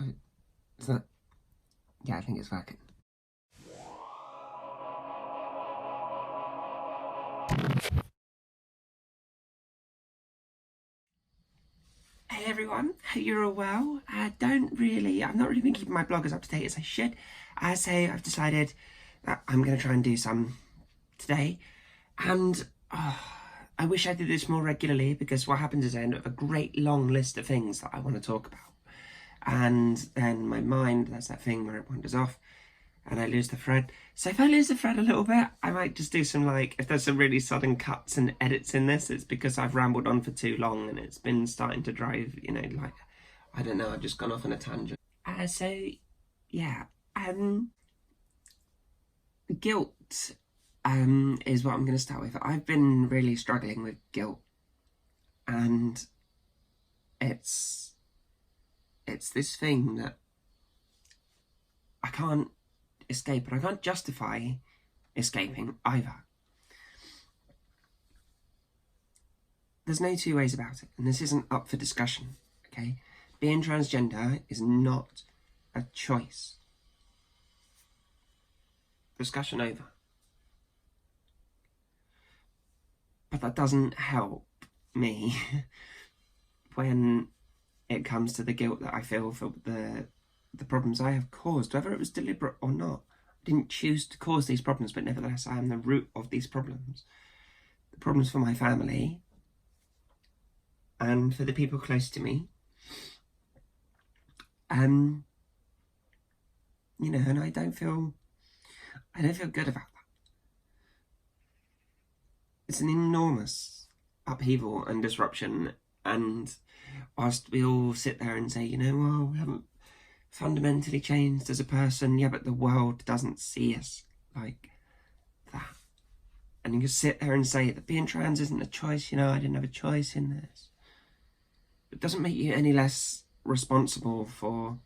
Is that? Yeah, I think it's working. Hey everyone, hope you're all well. I've not really been keeping my blog as up to date as I should. I've decided that I'm going to try and do some today. And I wish I did this more regularly, because what happens is I end up with a great long list of things that I want to talk about. And then my mind, that's that thing where it wanders off and I lose the thread. So if I lose the thread a little bit, I might just do some, like, if there's some really sudden cuts and edits in this, it's because I've rambled on for too long and it's been starting to drive, like, I don't know, I've just gone off on a tangent. Yeah, guilt is what I'm going to start with. I've been really struggling with guilt, and it's this thing that I can't escape, but I can't justify escaping either. There's no two ways about it, and this isn't up for discussion, okay? Being transgender is not a choice. Discussion over. But that doesn't help me when it comes to the guilt that I feel for the problems I have caused, whether it was deliberate or not. I didn't choose to cause these problems, but nevertheless I am the root of these problems. The problems for my family and for the people close to me. And I don't feel good about that. It's an enormous upheaval and disruption, and whilst we all sit there and say, well, we haven't fundamentally changed as a person, yeah, but the world doesn't see us like that. And you can sit there and say that being trans isn't a choice, I didn't have a choice in this. It doesn't make you any less responsible for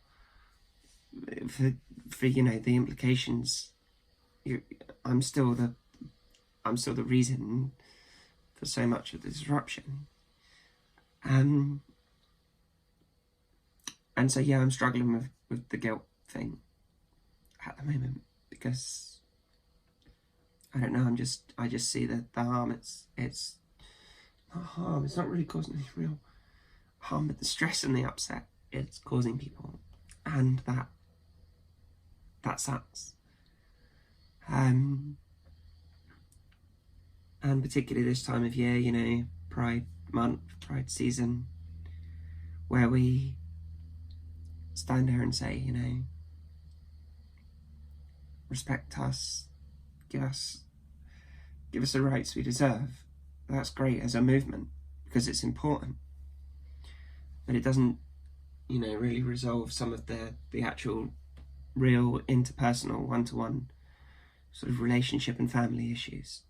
the implications. I'm still the reason for so much of the disruption. And so, yeah, I'm struggling with the guilt thing at the moment, because I don't know, I just see the harm. It's not harm, it's not really causing any real harm, but the stress and the upset it's causing people, and that sucks. And particularly this time of year, Pride Month, Pride season, where we stand here and say, respect us, give us the rights we deserve. That's great as a movement, because it's important, but it doesn't, really resolve some of the actual real interpersonal one-to-one sort of relationship and family issues.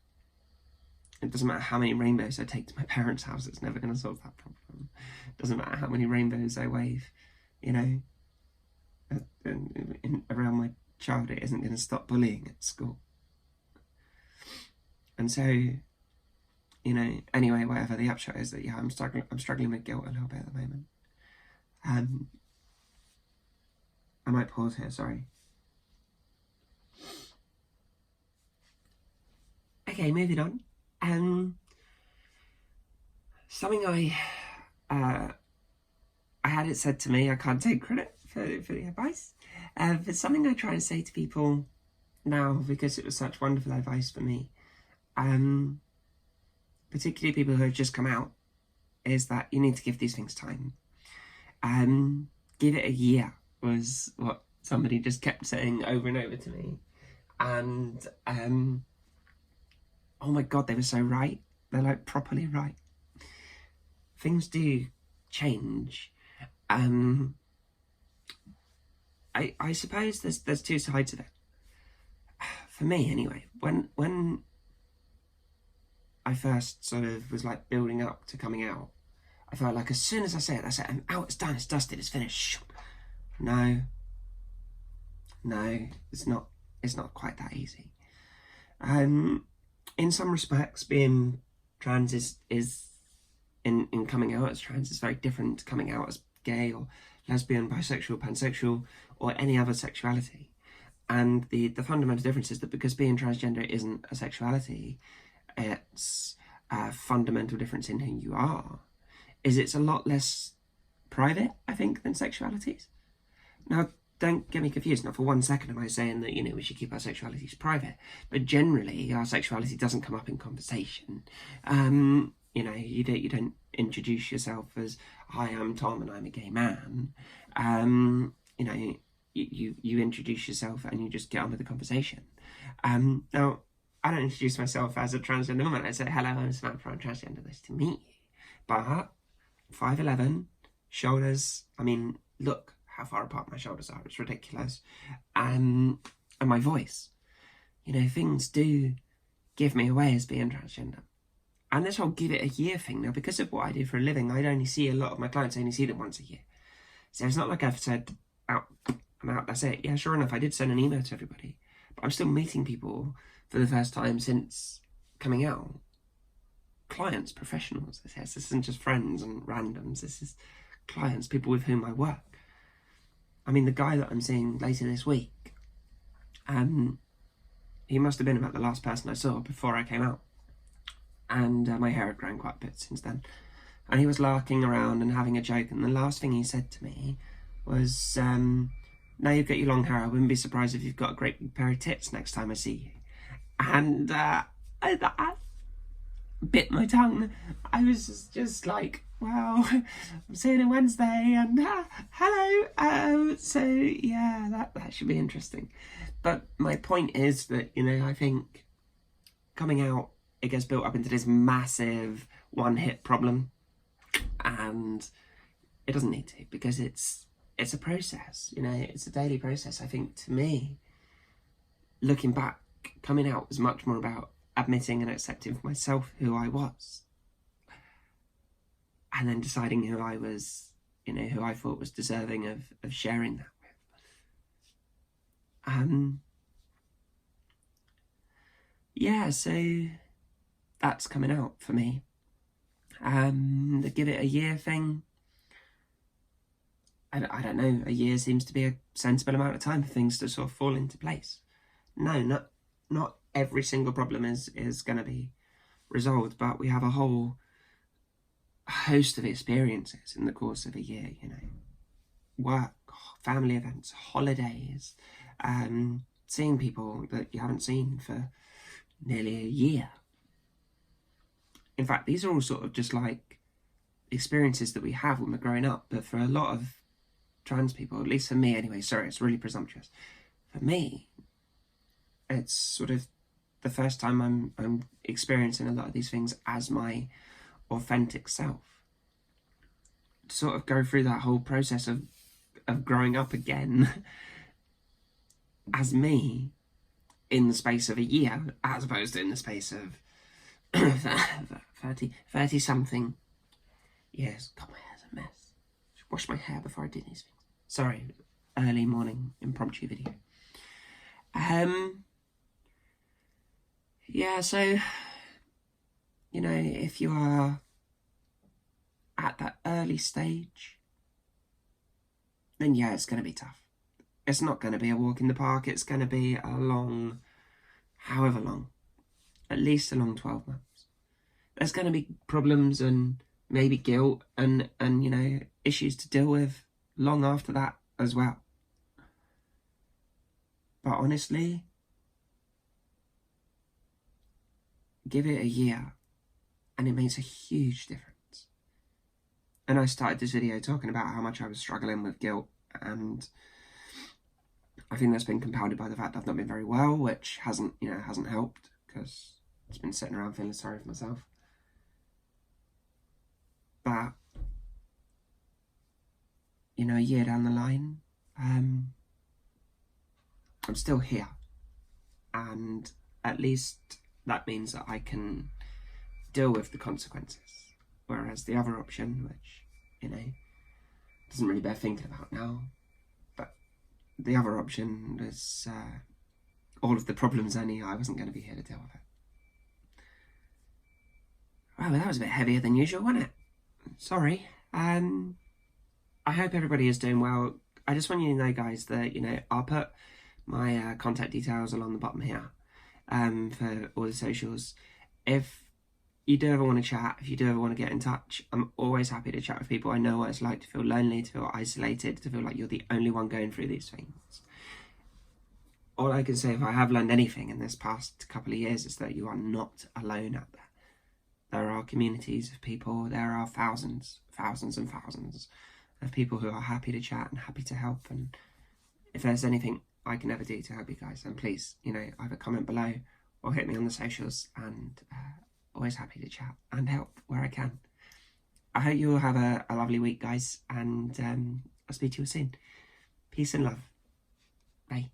It doesn't matter how many rainbows I take to my parents' house, it's never going to solve that problem. It doesn't matter how many rainbows I wave, around my child, it isn't going to stop bullying at school. And so, anyway, whatever, the upshot is that, yeah, I'm struggling with guilt a little bit at the moment. I might pause here, sorry. Okay, moving on. Something I had it said to me, I can't take credit for the advice, but something I try and say to people now, because it was such wonderful advice for me, particularly people who have just come out, is that you need to give these things time. Give it a year was what somebody just kept saying over and over to me. And oh my God, they were so right. They're like properly right. Things do change. I suppose there's two sides of it. For me anyway, when I first sort of was like building up to coming out, I felt like as soon as I say it, that's it, I'm out, it's done, it's dusted, it's finished. No, it's not quite that easy. In some respects, being trans is in coming out as trans is very different to coming out as gay or lesbian, bisexual, pansexual, or any other sexuality. And the fundamental difference is that because being transgender isn't a sexuality, it's a fundamental difference in who you are, is it's a lot less private, I think, than sexualities. Now, don't get me confused. Not for 1 second am I saying that, we should keep our sexualities private. But generally, our sexuality doesn't come up in conversation. You don't introduce yourself as, "Hi, I'm Tom and I'm a gay man." You introduce yourself and you just get on with the conversation. Now, I don't introduce myself as a transgender woman. I say, "Hello, I'm Samantha, I'm transgender, nice to meet you." But 5'11", shoulders, look how far apart my shoulders are, it's ridiculous. And my voice, things do give me away as being transgender. And this whole give it a year thing, now because of what I do for a living, I'd only see a lot of my clients, I only see them once a year. So it's not like I've said, I'm out, that's it. Yeah, sure enough, I did send an email to everybody, but I'm still meeting people for the first time since coming out. Clients, professionals, this isn't just friends and randoms, this is clients, people with whom I work. The guy that I'm seeing later this week, he must have been about the last person I saw before I came out. And my hair had grown quite a bit since then. And he was larking around and having a joke, and the last thing he said to me was, "Now you've got your long hair, I wouldn't be surprised if you've got a great big pair of tits next time I see you." And I bit my tongue. I was just like, "Well, I'm seeing you Wednesday, and hello." So yeah, that should be interesting. But my point is that, I think coming out, it gets built up into this massive one-hit problem, and it doesn't need to, because it's a process, it's a daily process. I think, to me, looking back, coming out was much more about admitting and accepting for myself who I was, and then deciding who I was, who I thought was deserving of sharing that with. Yeah, so that's coming out for me. The give it a year thing, I don't know, a year seems to be a sensible amount of time for things to sort of fall into place. No, not every single problem is going to be resolved, but we have a whole host of experiences in the course of a year, work, family events, holidays, seeing people that you haven't seen for nearly a year. In fact, these are all sort of just like experiences that we have when we're growing up, but for a lot of trans people, at least for me anyway, sorry, it's really presumptuous. For me, it's sort of the first time I'm experiencing a lot of these things as my authentic self. To sort of go through that whole process of growing up again as me in the space of a year, as opposed to in the space of 30 something years. God, my hair's a mess. Should wash my hair before I do these things. Sorry, early morning impromptu video. Yeah, so, if you are at that early stage, then yeah, it's going to be tough. It's not going to be a walk in the park. It's going to be a long, however long, at least a long 12 months. There's going to be problems and maybe guilt and issues to deal with long after that as well. But honestly, give it a year and it makes a huge difference. And I started this video talking about how much I was struggling with guilt, and I think that's been compounded by the fact that I've not been very well, which hasn't helped, because it's been sitting around feeling sorry for myself. But a year down the line, I'm still here, and at least that means that I can deal with the consequences. Whereas the other option, which doesn't really bear thinking about now, but the other option was all of the problems I knew I wasn't going to be here to deal with it. Wow, that was a bit heavier than usual, wasn't it? Sorry. I hope everybody is doing well. I just want you to know, guys, that, I'll put my contact details along the bottom here for all the socials. If you do ever want to chat, if you do ever want to get in touch, I'm always happy to chat with people. I know what it's like to feel lonely, to feel isolated, to feel like you're the only one going through these things. All I can say, if I have learned anything in this past couple of years, is that you are not alone out there. There are communities of people, there are thousands and thousands of people who are happy to chat and happy to help. And if there's anything I can ever do to help you guys, then please, either comment below or hit me on the socials, and always happy to chat and help where I can. I hope you all have a lovely week, guys, and I'll speak to you soon. Peace and love. Bye.